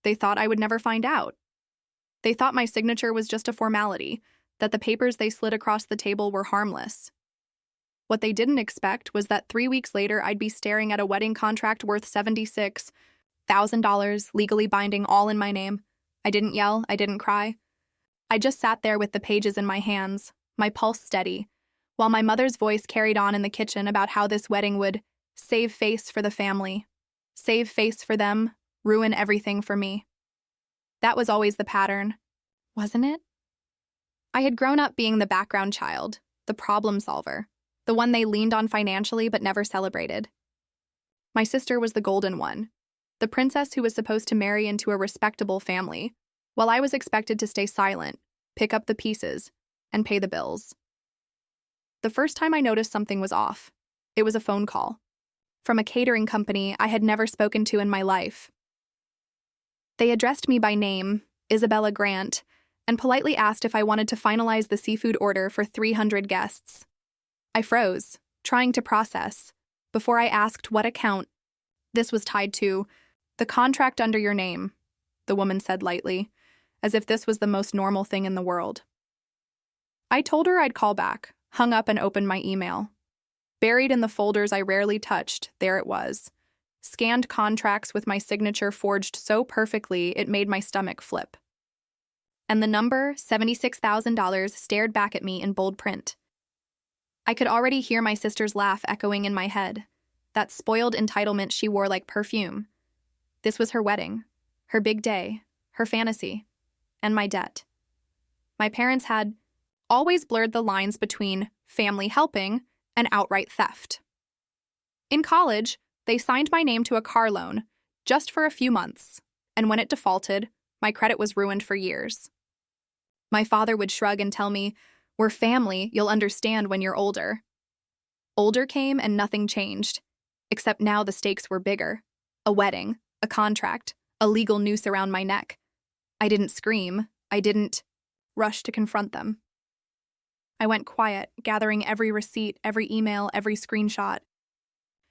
They thought I would never find out. They thought my signature was just a formality, that the papers they slid across the table were harmless. What they didn't expect was that 3 weeks later I'd be staring at a wedding contract worth $76,000, legally binding, all in my name. I didn't yell, I didn't cry. I just sat there with the pages in my hands, my pulse steady, while my mother's voice carried on in the kitchen about how this wedding would save face for the family, save face for them, ruin everything for me. That was always the pattern, wasn't it? I had grown up being the background child, the problem solver, the one they leaned on financially but never celebrated. My sister was the golden one, the princess who was supposed to marry into a respectable family, while I was expected to stay silent, pick up the pieces, and pay the bills. The first time I noticed something was off, it was a phone call from a catering company I had never spoken to in my life. They addressed me by name, Isabella Grant, and politely asked if I wanted to finalize the seafood order for 300 guests. I froze, trying to process, before I asked what account this was tied to. The contract under your name, the woman said lightly, as if this was the most normal thing in the world. I told her I'd call back, hung up and opened my email. Buried in the folders I rarely touched, there it was. Scanned contracts with my signature forged so perfectly it made my stomach flip. And the number, $76,000, stared back at me in bold print. I could already hear my sister's laugh echoing in my head, that spoiled entitlement she wore like perfume. This was her wedding, her big day, her fantasy, and my debt. My parents had always blurred the lines between family helping and outright theft. In college, they signed my name to a car loan, just for a few months, and when it defaulted, my credit was ruined for years. My father would shrug and tell me, "We're family, you'll understand when you're older." Older came and nothing changed, except now the stakes were bigger. A wedding, a contract, a legal noose around my neck. I didn't scream, I didn't rush to confront them. I went quiet, gathering every receipt, every email, every screenshot.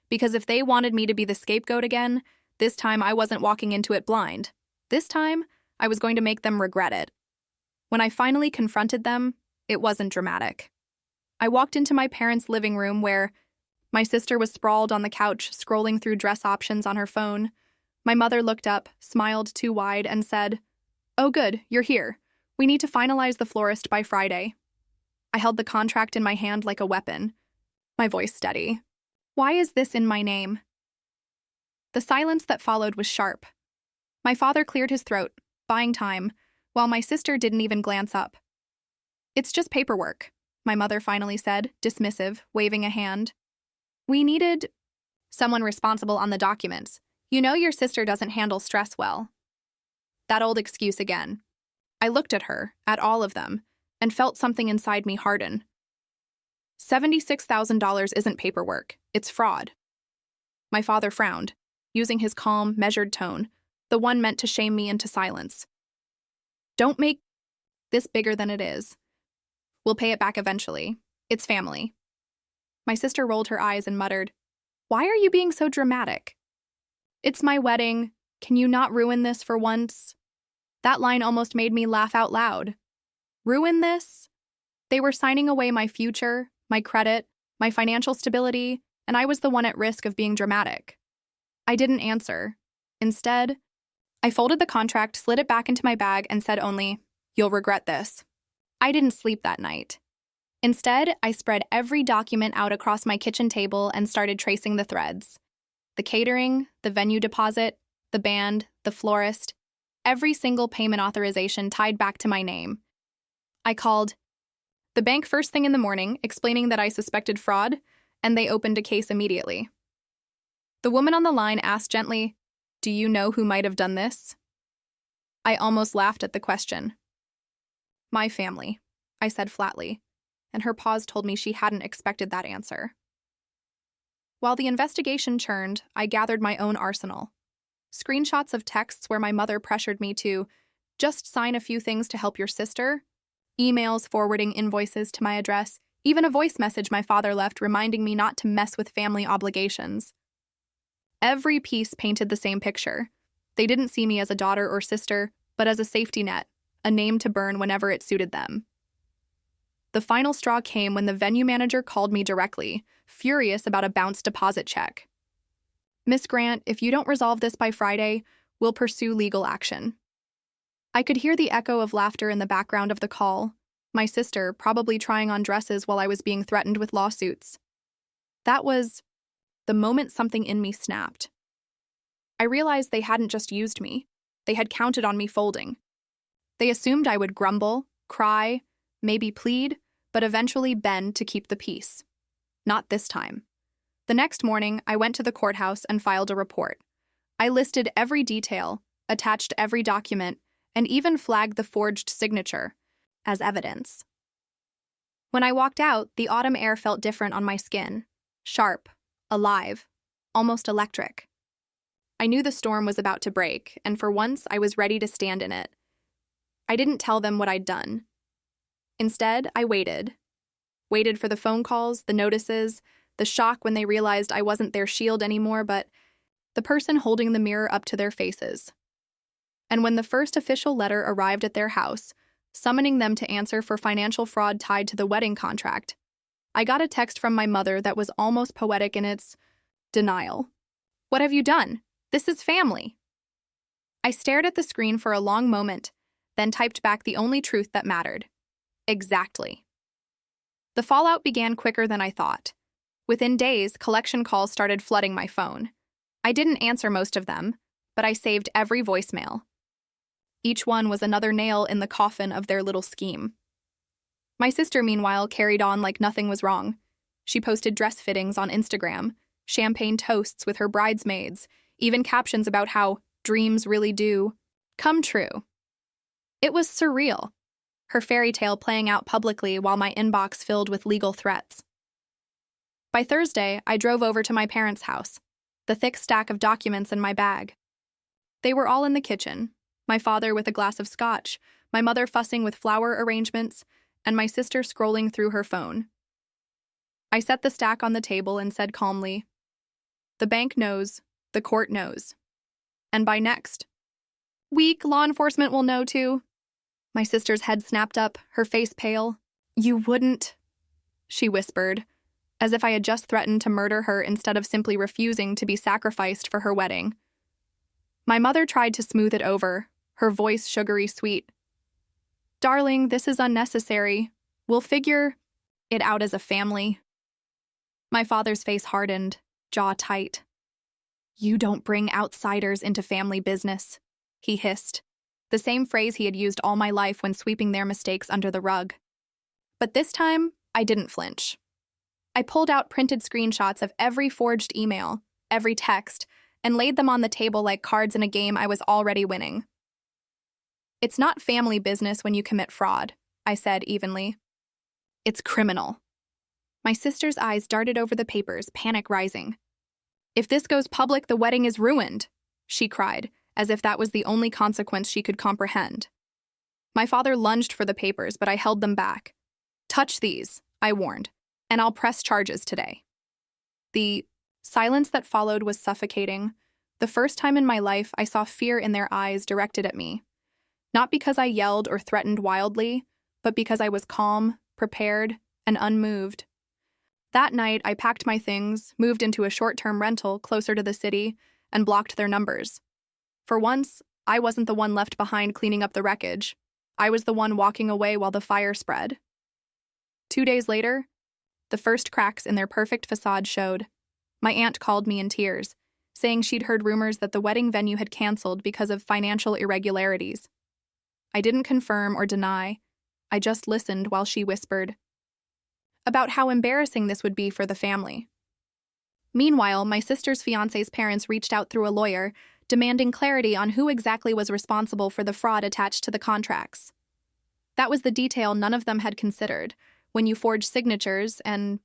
Because if they wanted me to be the scapegoat again, this time I wasn't walking into it blind. This time, I was going to make them regret it. When I finally confronted them, it wasn't dramatic. I walked into my parents' living room where my sister was sprawled on the couch, scrolling through dress options on her phone. My mother looked up, smiled too wide, and said, "Oh good, you're here. We need to finalize the florist by Friday." I held the contract in my hand like a weapon, my voice steady. "Why is this in my name?" The silence that followed was sharp. My father cleared his throat, buying time, while my sister didn't even glance up. "It's just paperwork," my mother finally said, dismissive, waving a hand. "We needed someone responsible on the documents. You know your sister doesn't handle stress well." That old excuse again. I looked at her, at all of them, and felt something inside me harden. $76,000 isn't paperwork, it's fraud. My father frowned, using his calm, measured tone, the one meant to shame me into silence. "Don't make this bigger than it is. We'll pay it back eventually. It's family." My sister rolled her eyes and muttered, "Why are you being so dramatic?" "It's my wedding. Can you not ruin this for once?" That line almost made me laugh out loud. Ruin this? They were signing away my future, my credit, my financial stability, and I was the one at risk of being dramatic. I didn't answer. Instead, I folded the contract, slid it back into my bag, and said only, "You'll regret this." I didn't sleep that night. Instead, I spread every document out across my kitchen table and started tracing the threads. The catering, the venue deposit, the band, the florist, every single payment authorization tied back to my name. I called the bank first thing in the morning, explaining that I suspected fraud, and they opened a case immediately. The woman on the line asked gently, "Do you know who might have done this?" I almost laughed at the question. "My family," I said flatly, and her pause told me she hadn't expected that answer. While the investigation churned, I gathered my own arsenal. Screenshots of texts where my mother pressured me to just sign a few things to help your sister, emails forwarding invoices to my address, even a voice message my father left reminding me not to mess with family obligations. Every piece painted the same picture. They didn't see me as a daughter or sister, but as a safety net, a name to burn whenever it suited them. The final straw came when the venue manager called me directly, furious about a bounced deposit check. "Miss Grant, if you don't resolve this by Friday, we'll pursue legal action." I could hear the echo of laughter in the background of the call, my sister probably trying on dresses while I was being threatened with lawsuits. That was the moment something in me snapped. I realized they hadn't just used me. They had counted on me folding. They assumed I would grumble, cry, maybe plead, but eventually bend to keep the peace. Not this time. The next morning, I went to the courthouse and filed a report. I listed every detail, attached every document, and even flagged the forged signature as evidence. When I walked out, the autumn air felt different on my skin. Sharp, alive, almost electric. I knew the storm was about to break, and for once I was ready to stand in it. I didn't tell them what I'd done. Instead, I waited. Waited for the phone calls, the notices, the shock when they realized I wasn't their shield anymore, but the person holding the mirror up to their faces. And when the first official letter arrived at their house, summoning them to answer for financial fraud tied to the wedding contract, I got a text from my mother that was almost poetic in its denial. "What have you done? This is family." I stared at the screen for a long moment, then typed back the only truth that mattered. Exactly. The fallout began quicker than I thought. Within days, collection calls started flooding my phone. I didn't answer most of them, but I saved every voicemail. Each one was another nail in the coffin of their little scheme. My sister, meanwhile, carried on like nothing was wrong. She posted dress fittings on Instagram, champagne toasts with her bridesmaids, even captions about how dreams really do come true. It was surreal, her fairy tale playing out publicly while my inbox filled with legal threats. By Thursday, I drove over to my parents' house, the thick stack of documents in my bag. They were all in the kitchen, my father with a glass of scotch, my mother fussing with flower arrangements, and my sister scrolling through her phone. I set the stack on the table and said calmly, "The bank knows, the court knows. And by next week, law enforcement will know too." My sister's head snapped up, her face pale. "You wouldn't," she whispered, as if I had just threatened to murder her instead of simply refusing to be sacrificed for her wedding. My mother tried to smooth it over, her voice sugary sweet. "Darling, this is unnecessary. We'll figure it out as a family." My father's face hardened, jaw tight. "You don't bring outsiders into family business," he hissed, the same phrase he had used all my life when sweeping their mistakes under the rug. But this time, I didn't flinch. I pulled out printed screenshots of every forged email, every text, and laid them on the table like cards in a game I was already winning. "It's not family business when you commit fraud," I said evenly. "It's criminal." My sister's eyes darted over the papers, panic rising. "If this goes public, the wedding is ruined," she cried, as if that was the only consequence she could comprehend. My father lunged for the papers, but I held them back. "Touch these," I warned, "and I'll press charges today." The silence that followed was suffocating. The first time in my life I saw fear in their eyes directed at me. Not because I yelled or threatened wildly, but because I was calm, prepared, and unmoved. That night, I packed my things, moved into a short-term rental closer to the city, and blocked their numbers. For once, I wasn't the one left behind cleaning up the wreckage. I was the one walking away while the fire spread. 2 days later, the first cracks in their perfect facade showed. My aunt called me in tears, saying she'd heard rumors that the wedding venue had canceled because of financial irregularities. I didn't confirm or deny. I just listened while she whispered about how embarrassing this would be for the family. Meanwhile, my sister's fiancé's parents reached out through a lawyer, demanding clarity on who exactly was responsible for the fraud attached to the contracts. That was the detail none of them had considered. When you forge signatures and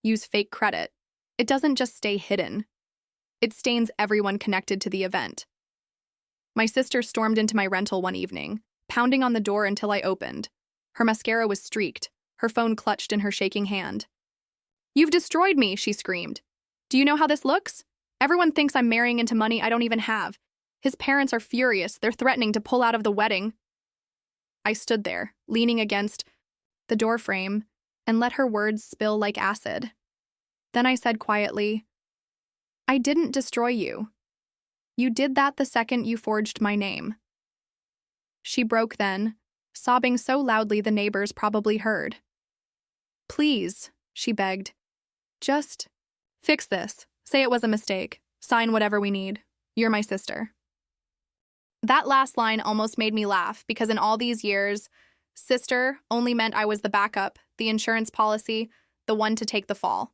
use fake credit, it doesn't just stay hidden. It stains everyone connected to the event. My sister stormed into my rental one evening, pounding on the door until I opened. Her mascara was streaked, her phone clutched in her shaking hand. "You've destroyed me," she screamed. "Do you know how this looks? Everyone thinks I'm marrying into money I don't even have. His parents are furious. They're threatening to pull out of the wedding. I stood there, leaning against the doorframe, and let her words spill like acid. Then I said quietly, I didn't destroy you. You did that the second you forged my name. She broke then, sobbing so loudly the neighbors probably heard. Please, she begged. Just fix this. Say it was a mistake. Sign whatever we need. You're my sister. That last line almost made me laugh because in all these years, sister only meant I was the backup, the insurance policy, the one to take the fall.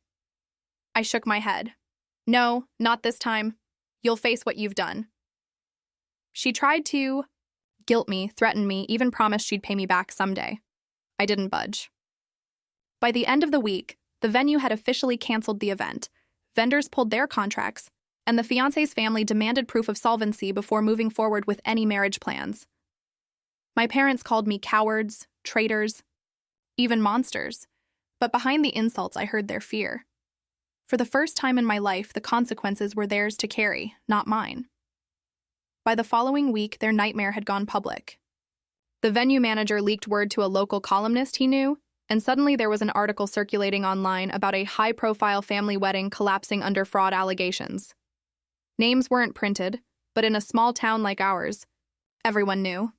I shook my head. No, not this time. You'll face what you've done. She tried to guilt me, threaten me, even promised she'd pay me back someday. I didn't budge. By the end of the week, the venue had officially canceled the event. Vendors pulled their contracts, and the fiancé's family demanded proof of solvency before moving forward with any marriage plans. My parents called me cowards, traitors, even monsters, but behind the insults I heard their fear. For the first time in my life, the consequences were theirs to carry, not mine. By the following week, their nightmare had gone public. The venue manager leaked word to a local columnist he knew, and suddenly there was an article circulating online about a high-profile family wedding collapsing under fraud allegations. Names weren't printed, but in a small town like ours, everyone knew.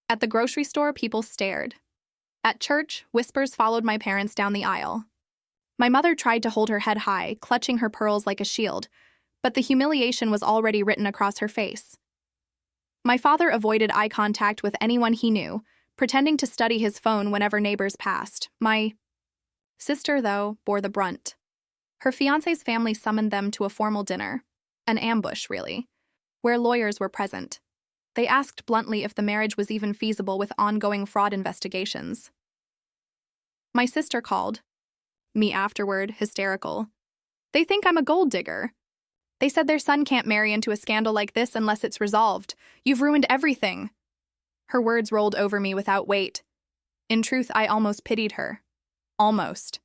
At the grocery store, people stared. At church, whispers followed my parents down the aisle. My mother tried to hold her head high, clutching her pearls like a shield, but the humiliation was already written across her face. My father avoided eye contact with anyone he knew, pretending to study his phone whenever neighbors passed. My sister, though, bore the brunt. Her fiancé's family summoned them to a formal dinner. An ambush, really, where lawyers were present. They asked bluntly if the marriage was even feasible with ongoing fraud investigations. My sister called me afterward, hysterical. They think I'm a gold digger. They said their son can't marry into a scandal like this unless it's resolved. You've ruined everything. Her words rolled over me without weight. In truth, I almost pitied her. Almost.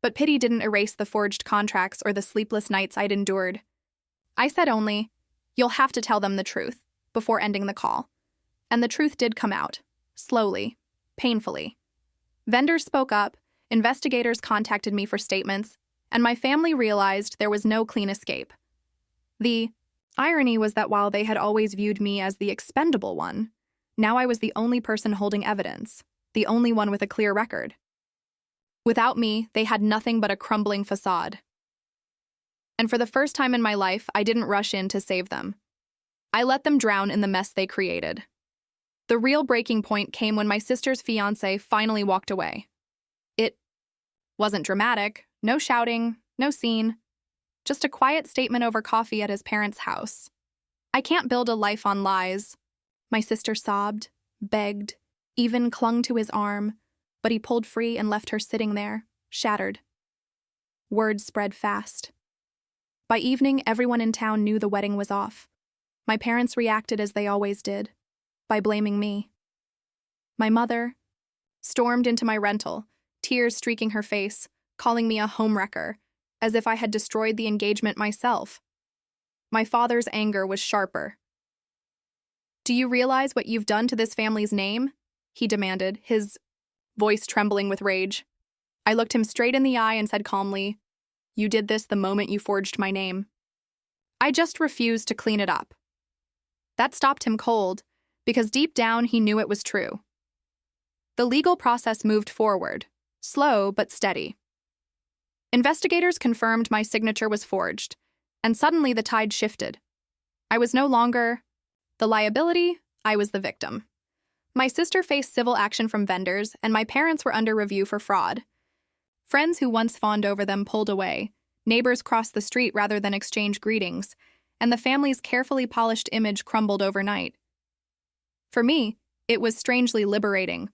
But pity didn't erase the forged contracts or the sleepless nights I'd endured. I said only, you'll have to tell them the truth, before ending the call. And the truth did come out. Slowly. Painfully. Vendors spoke up, investigators contacted me for statements, and my family realized there was no clean escape. The irony was that while they had always viewed me as the expendable one, now I was the only person holding evidence, the only one with a clear record. Without me, they had nothing but a crumbling facade. And for the first time in my life, I didn't rush in to save them. I let them drown in the mess they created. The real breaking point came when my sister's fiancé finally walked away. It wasn't dramatic, no shouting, no scene, just a quiet statement over coffee at his parents' house. I can't build a life on lies. My sister sobbed, begged, even clung to his arm, but he pulled free and left her sitting there, shattered. Word spread fast. By evening, everyone in town knew the wedding was off. My parents reacted as they always did, by blaming me. My mother stormed into my rental, tears streaking her face, calling me a homewrecker, as if I had destroyed the engagement myself. My father's anger was sharper. Do you realize what you've done to this family's name? He demanded, his voice trembling with rage. I looked him straight in the eye and said calmly, you did this the moment you forged my name. I just refused to clean it up. That stopped him cold, because deep down he knew it was true. The legal process moved forward, slow but steady. Investigators confirmed my signature was forged, and suddenly the tide shifted. I was no longer the liability, I was the victim. My sister faced civil action from vendors, and my parents were under review for fraud. Friends who once fawned over them pulled away, neighbors crossed the street rather than exchange greetings, and the family's carefully polished image crumbled overnight. For me, it was strangely liberating.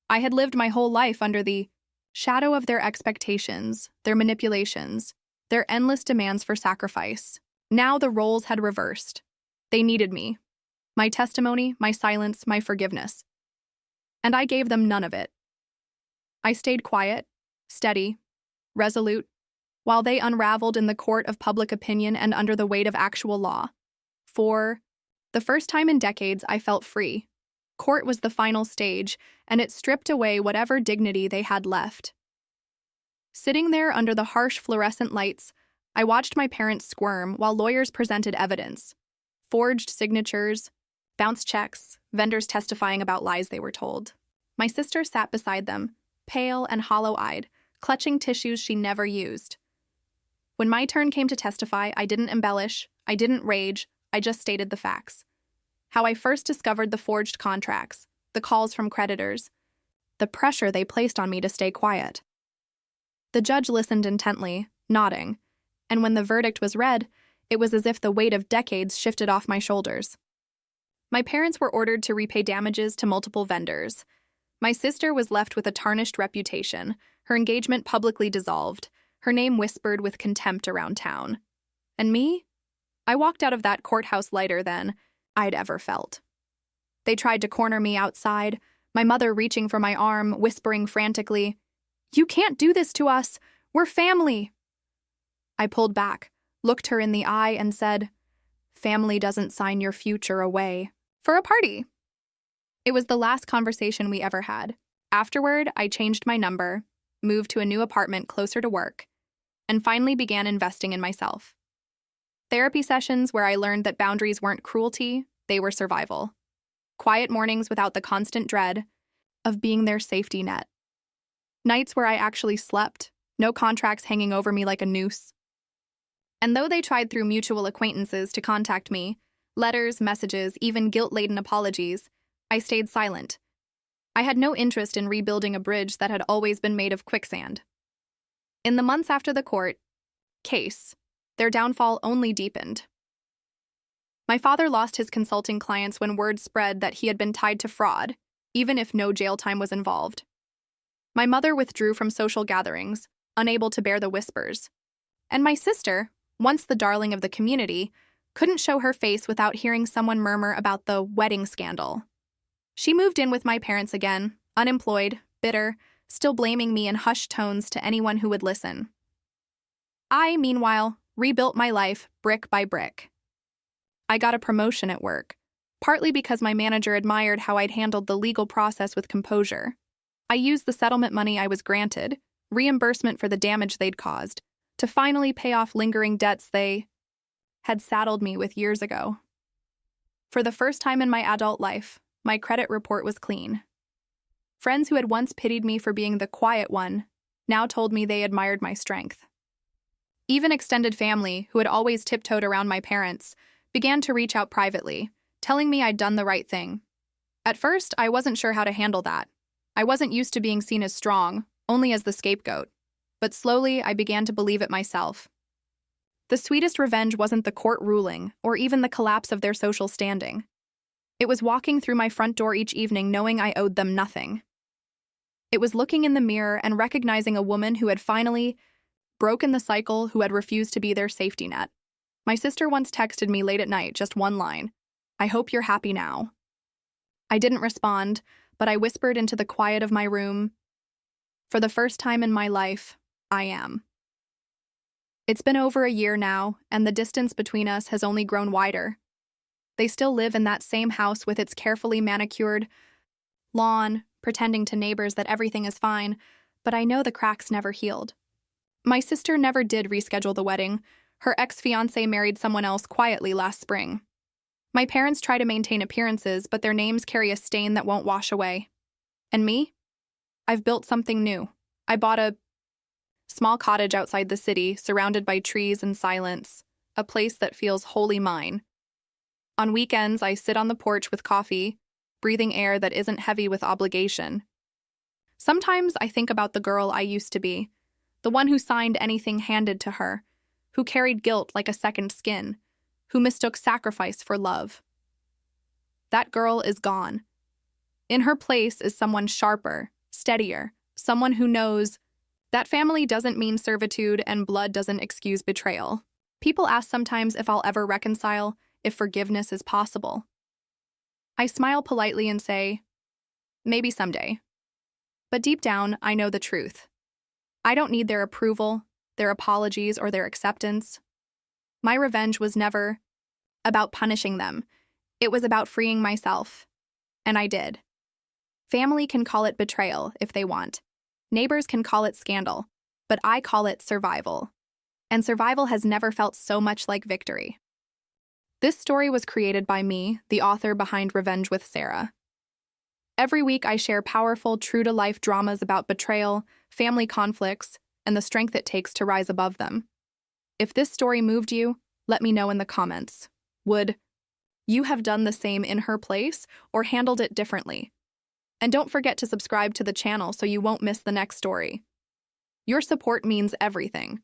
I had lived my whole life under the shadow of their expectations, their manipulations, their endless demands for sacrifice. Now the roles had reversed. They needed me. My testimony, my silence, my forgiveness. And I gave them none of it. I stayed quiet, steady, resolute, while they unraveled in the court of public opinion and under the weight of actual law. For The first time in decades I felt free. Court was the final stage, and it stripped away whatever dignity they had left. Sitting there under the harsh fluorescent lights, I watched my parents squirm while lawyers presented evidence. Forged signatures, bounced checks, vendors testifying about lies they were told. My sister sat beside them, pale and hollow-eyed, clutching tissues she never used. When my turn came to testify, I didn't embellish, I didn't rage, I just stated the facts. How I first discovered the forged contracts, the calls from creditors, the pressure they placed on me to stay quiet. The judge listened intently, nodding, and when the verdict was read, it was as if the weight of decades shifted off my shoulders. My parents were ordered to repay damages to multiple vendors. My sister was left with a tarnished reputation, her engagement publicly dissolved, her name whispered with contempt around town. And me? I walked out of that courthouse lighter than I'd ever felt. They tried to corner me outside, my mother reaching for my arm, whispering frantically, "You can't do this to us! We're family!" I pulled back, looked her in the eye, and said, "Family doesn't sign your future away for a party." It was the last conversation we ever had. Afterward, I changed my number, moved to a new apartment closer to work, and finally began investing in myself. Therapy sessions where I learned that boundaries weren't cruelty, they were survival. Quiet mornings without the constant dread of being their safety net. Nights where I actually slept, no contracts hanging over me like a noose. And though they tried through mutual acquaintances to contact me, letters, messages, even guilt-laden apologies, I stayed silent. I had no interest in rebuilding a bridge that had always been made of quicksand. In the months after the court case, their downfall only deepened. My father lost his consulting clients when word spread that he had been tied to fraud, even if no jail time was involved. My mother withdrew from social gatherings, unable to bear the whispers. And my sister, once the darling of the community, couldn't show her face without hearing someone murmur about the wedding scandal. She moved in with my parents again, unemployed, bitter, still blaming me in hushed tones to anyone who would listen. I, meanwhile, rebuilt my life brick by brick. I got a promotion at work, partly because my manager admired how I'd handled the legal process with composure. I used the settlement money I was granted, reimbursement for the damage they'd caused, to finally pay off lingering debts they had saddled me with years ago. For the first time in my adult life, my credit report was clean. Friends who had once pitied me for being the quiet one now told me they admired my strength. Even extended family, who had always tiptoed around my parents, began to reach out privately, telling me I'd done the right thing. At first, I wasn't sure how to handle that. I wasn't used to being seen as strong, only as the scapegoat. But slowly, I began to believe it myself. The sweetest revenge wasn't the court ruling, or even the collapse of their social standing. It was walking through my front door each evening knowing I owed them nothing. It was looking in the mirror and recognizing a woman who had finally broken the cycle, who had refused to be their safety net. My sister once texted me late at night, just one line, "I hope you're happy now." I didn't respond, but I whispered into the quiet of my room, "For the first time in my life, I am." It's been over a year now, and the distance between us has only grown wider. They still live in that same house with its carefully manicured lawn, pretending to neighbors that everything is fine, but I know the cracks never healed. My sister never did reschedule the wedding. Her ex-fiancé married someone else quietly last spring. My parents try to maintain appearances, but their names carry a stain that won't wash away. And me? I've built something new. I bought a small cottage outside the city, surrounded by trees and silence, a place that feels wholly mine. On weekends, I sit on the porch with coffee, breathing air that isn't heavy with obligation. Sometimes I think about the girl I used to be, the one who signed anything handed to her, who carried guilt like a second skin, who mistook sacrifice for love. That girl is gone. In her place is someone sharper, steadier, someone who knows that family doesn't mean servitude and blood doesn't excuse betrayal. People ask sometimes if I'll ever reconcile, if forgiveness is possible. I smile politely and say, maybe someday. But deep down, I know the truth. I don't need their approval, their apologies, or their acceptance. My revenge was never about punishing them. It was about freeing myself. And I did. Family can call it betrayal if they want. Neighbors can call it scandal. But I call it survival. And survival has never felt so much like victory. This story was created by me, the author behind Revenge with Sarah. Every week I share powerful, true-to-life dramas about betrayal, family conflicts, and the strength it takes to rise above them. If this story moved you, let me know in the comments. Would you have done the same in her place or handled it differently? And don't forget to subscribe to the channel so you won't miss the next story. Your support means everything.